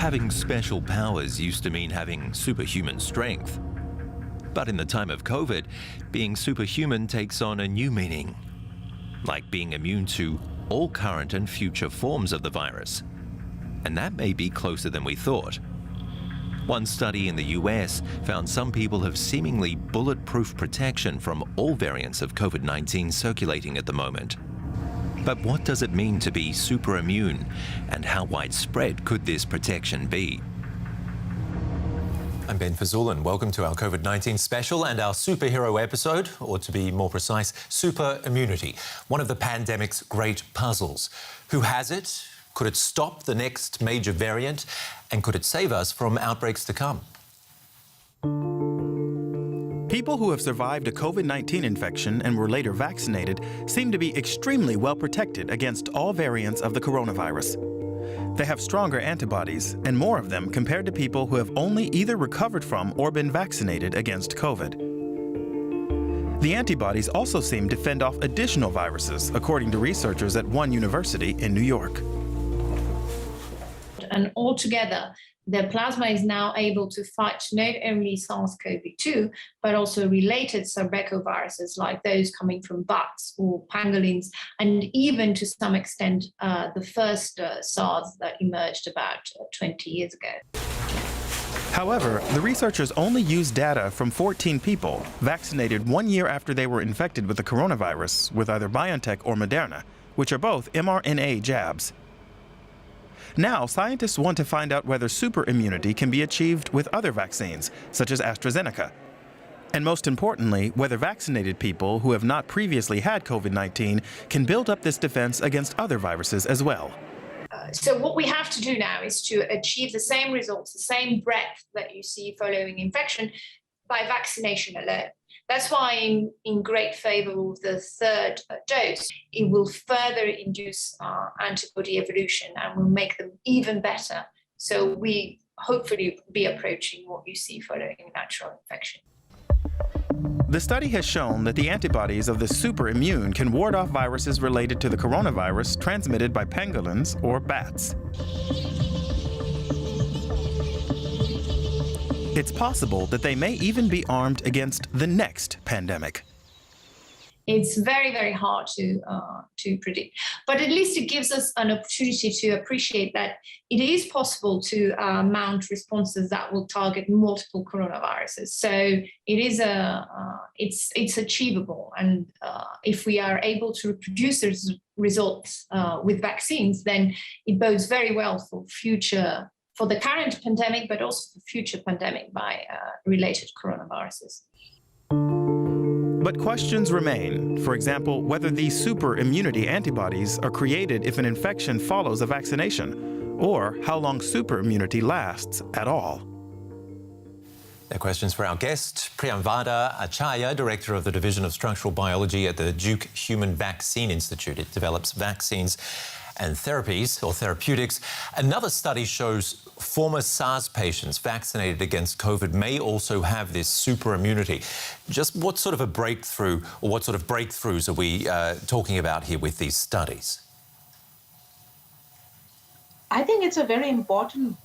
Having special powers used to mean having superhuman strength. But in the time of COVID, being superhuman takes on a new meaning, like being immune to all current and future forms of the virus. And that may be closer than we thought. One study in the US found some people have seemingly bulletproof protection from all variants of COVID-19 circulating at the moment. But what does it mean to be super immune, and how widespread could this protection be? I'm Ben Fazul, and welcome to our COVID-19 special and our superhero episode, or to be more precise, super immunity, one of the pandemic's great puzzles. Who has it? Could it stop the next major variant? And could it save us from outbreaks to come? People who have survived a COVID-19 infection and were later vaccinated seem to be extremely well protected against all variants of the coronavirus. They have stronger antibodies and more of them compared to people who have only either recovered from or been vaccinated against COVID. The antibodies also seem to fend off additional viruses, according to researchers at one university in New York. And altogether, the plasma is now able to fight not only SARS-CoV-2, but also related subretroviruses like those coming from bats or pangolins, and even to some extent, the first SARS that emerged about 20 years ago. However, the researchers only used data from 14 people vaccinated 1 year after they were infected with the coronavirus with either BioNTech or Moderna, which are both mRNA jabs. Now, scientists want to find out whether super immunity can be achieved with other vaccines, such as AstraZeneca. And most importantly, whether vaccinated people who have not previously had COVID-19 can build up this defense against other viruses as well. So what we have to do now is to achieve the same results, the same breadth that you see following infection by vaccination alone. That's why I'm in great favor of the third dose. It will further induce antibody evolution and will make them even better. So we hopefully be approaching what you see following natural infection. The study has shown that the antibodies of the super immune can ward off viruses related to the coronavirus transmitted by pangolins or bats. It's possible that they may even be armed against the next pandemic. It's very, very hard to predict, but at least it gives us an opportunity to appreciate that it is possible to mount responses that will target multiple coronaviruses. So it is it's achievable, and if we are able to reproduce those results with vaccines, then it bodes very well for the current pandemic, but also for future pandemic by related coronaviruses. But questions remain. For example, whether these super immunity antibodies are created if an infection follows a vaccination, or how long super immunity lasts at all. There are questions for our guest, Priyamvada Acharya, Director of the Division of Structural Biology at the Duke Human Vaccine Institute. It develops vaccines and therapies or therapeutics. Another study shows former SARS patients vaccinated against COVID may also have this super immunity. Just what sort of a breakthrough, or what sort of breakthroughs are we talking about here with these studies? I think it's a very important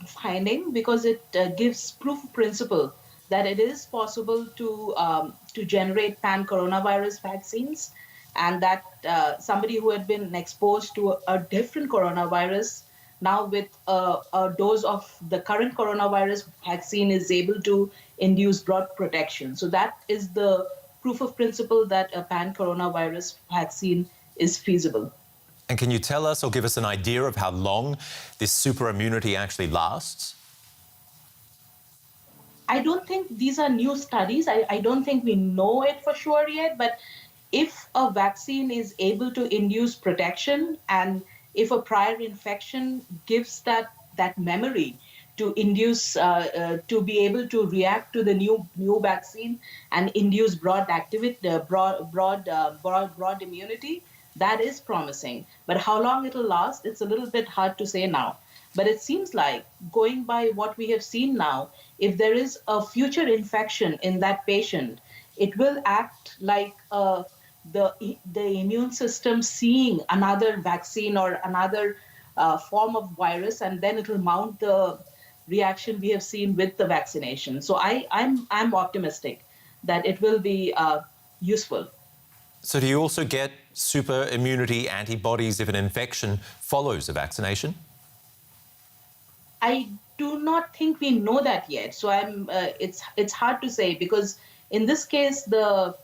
finding because it gives proof of principle that it is possible to generate pan-coronavirus vaccines, and that somebody who had been exposed to a different coronavirus now with a dose of the current coronavirus vaccine is able to induce broad protection. So that is the proof of principle that a pan-coronavirus vaccine is feasible. And can you tell us or give us an idea of how long this super immunity actually lasts? I don't think these are new studies. I don't think we know it for sure yet, but if a vaccine is able to induce protection, and if a prior infection gives that memory to induce, to be able to react to the new vaccine and induce broad immunity, that is promising. But how long it'll last, it's a little bit hard to say now. But it seems like, going by what we have seen now, if there is a future infection in that patient, it will act like the immune system seeing another vaccine or another form of virus, and then it will mount the reaction we have seen with the vaccination. So I'm optimistic that it will be useful. So do you also get super immunity antibodies if an infection follows a vaccination? I do not think we know that yet. So it's hard to say, because in this case the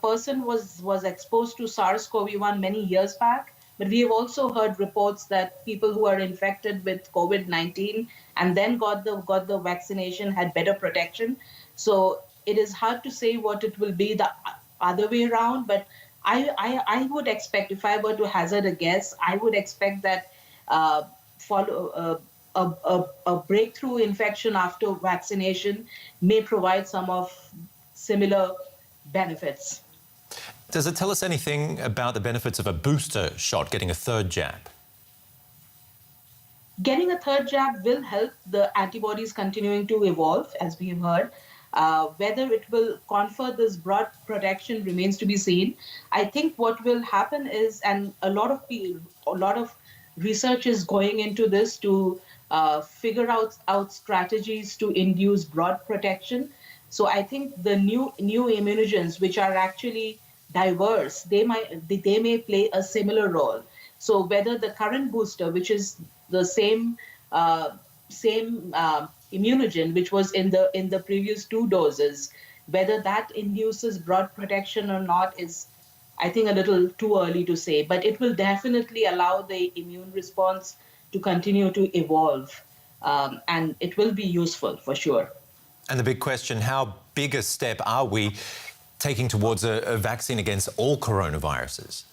person was exposed to SARS-CoV-1 many years back, but we have also heard reports that people who are infected with COVID-19 and then got the vaccination had better protection. So it is hard to say what it will be the other way around, but I would expect, if I were to hazard a guess, I would expect that follow a breakthrough infection after vaccination may provide some of similar benefits. Does it tell us anything about the benefits of a booster shot, getting a third jab? Getting a third jab will help the antibodies continuing to evolve, as we have heard. Whether it will confer this broad protection remains to be seen. I think what will happen is, and a lot of research is going into this to figure out strategies to induce broad protection. So I think the new immunogens, which are actually diverse, they may play a similar role. So whether the current booster, which is the same immunogen which was in the previous 2 doses, whether that induces broad protection or not is, I think, a little too early to say. But it will definitely allow the immune response to continue to evolve, and it will be useful for sure. And the big question, how big a step are we taking towards a vaccine against all coronaviruses?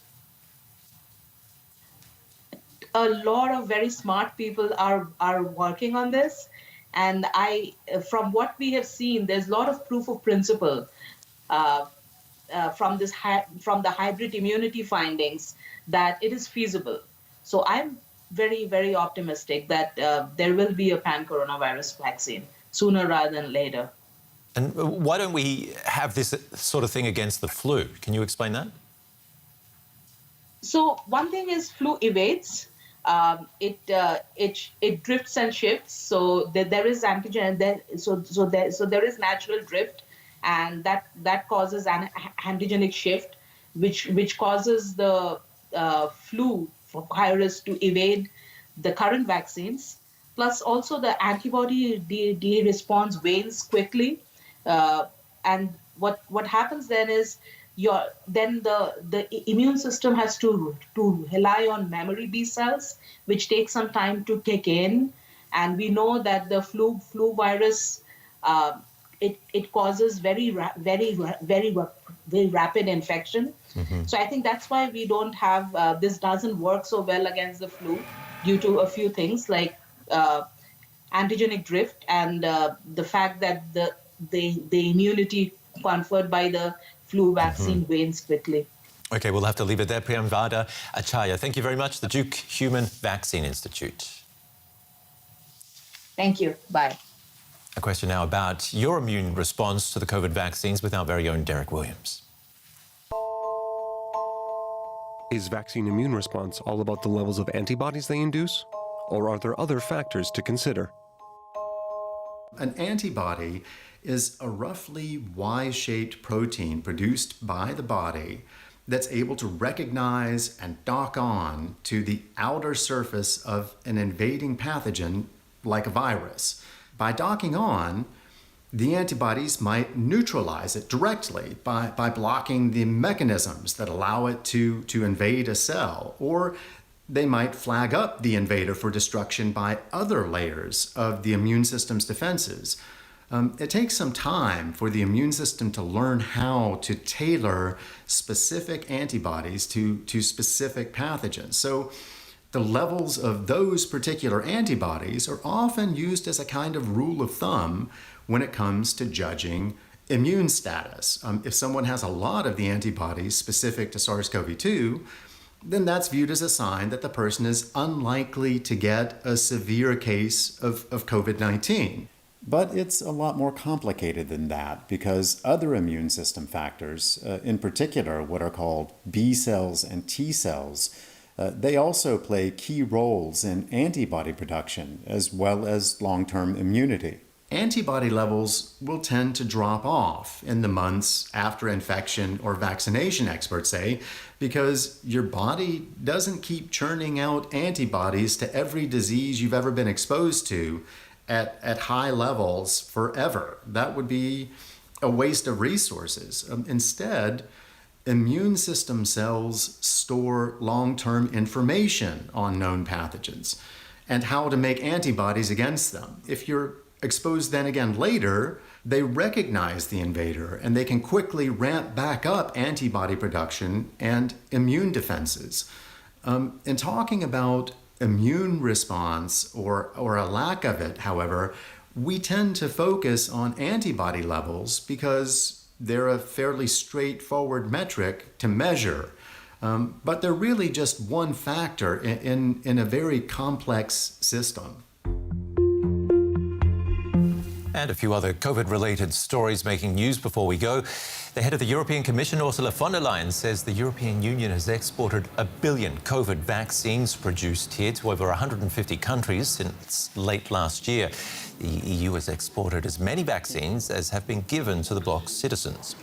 A lot of very smart people are working on this, and from what we have seen, there's a lot of proof of principle from the hybrid immunity findings that it is feasible. So I'm very, very optimistic that there will be a pan-coronavirus vaccine sooner rather than later. And why don't we have this sort of thing against the flu? Can you explain that? So one thing is flu evades. It drifts and shifts. So there is antigen. There is natural drift, and that causes an antigenic shift, which causes the flu virus to evade the current vaccines. Plus, also the antibody D response wanes quickly, and what happens then is the immune system has to rely on memory B cells, which take some time to kick in. And we know that the flu virus it causes very rapid infection. Mm-hmm. So I think that's why we don't have this doesn't work so well against the flu, due to a few things like antigenic drift and the fact that the immunity conferred by the flu vaccine wanes quickly. Okay, we'll have to leave it there. Priyamvada Acharya, thank you very much, the Duke Human Vaccine Institute. Thank you. Bye. A question now about your immune response to the COVID vaccines with our very own Derek Williams. Is vaccine immune response all about the levels of antibodies they induce? Or are there other factors to consider? An antibody is a roughly Y-shaped protein produced by the body that's able to recognize and dock on to the outer surface of an invading pathogen like a virus. By docking on, the antibodies might neutralize it directly by blocking the mechanisms that allow it to invade a cell, or they might flag up the invader for destruction by other layers of the immune system's defenses. It takes some time for the immune system to learn how to tailor specific antibodies to specific pathogens. So the levels of those particular antibodies are often used as a kind of rule of thumb when it comes to judging immune status. If someone has a lot of the antibodies specific to SARS-CoV-2, then that's viewed as a sign that the person is unlikely to get a severe case of COVID-19. But it's a lot more complicated than that, because other immune system factors, in particular what are called B cells and T cells, They also play key roles in antibody production as well as long-term immunity. Antibody levels will tend to drop off in the months after infection or vaccination, experts say, because your body doesn't keep churning out antibodies to every disease you've ever been exposed to at high levels forever. That would be a waste of resources. Instead, immune system cells store long-term information on known pathogens and how to make antibodies against them. If you're exposed then again later, they recognize the invader and they can quickly ramp back up antibody production and immune defenses. In talking about immune response or a lack of it, however, we tend to focus on antibody levels because they're a fairly straightforward metric to measure. But they're really just one factor in a very complex system. And a few other COVID-related stories making news before we go. The head of the European Commission, Ursula von der Leyen, says the European Union has exported 1 billion COVID vaccines produced here to over 150 countries since late last year. The EU has exported as many vaccines as have been given to the bloc's citizens.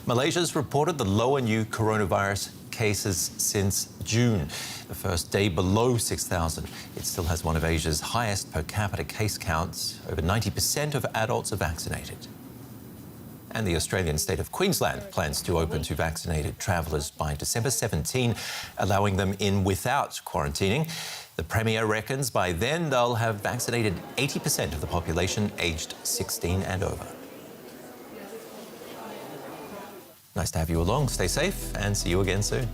Malaysia's reported the lower new coronavirus cases since June, the first day below 6,000. It still has one of Asia's highest per capita case counts. Over 90% of adults are vaccinated. And the Australian state of Queensland plans to open to vaccinated travellers by December 17, allowing them in without quarantining. The Premier reckons by then they'll have vaccinated 80% of the population aged 16 and over. Nice to have you along. Stay safe and see you again soon.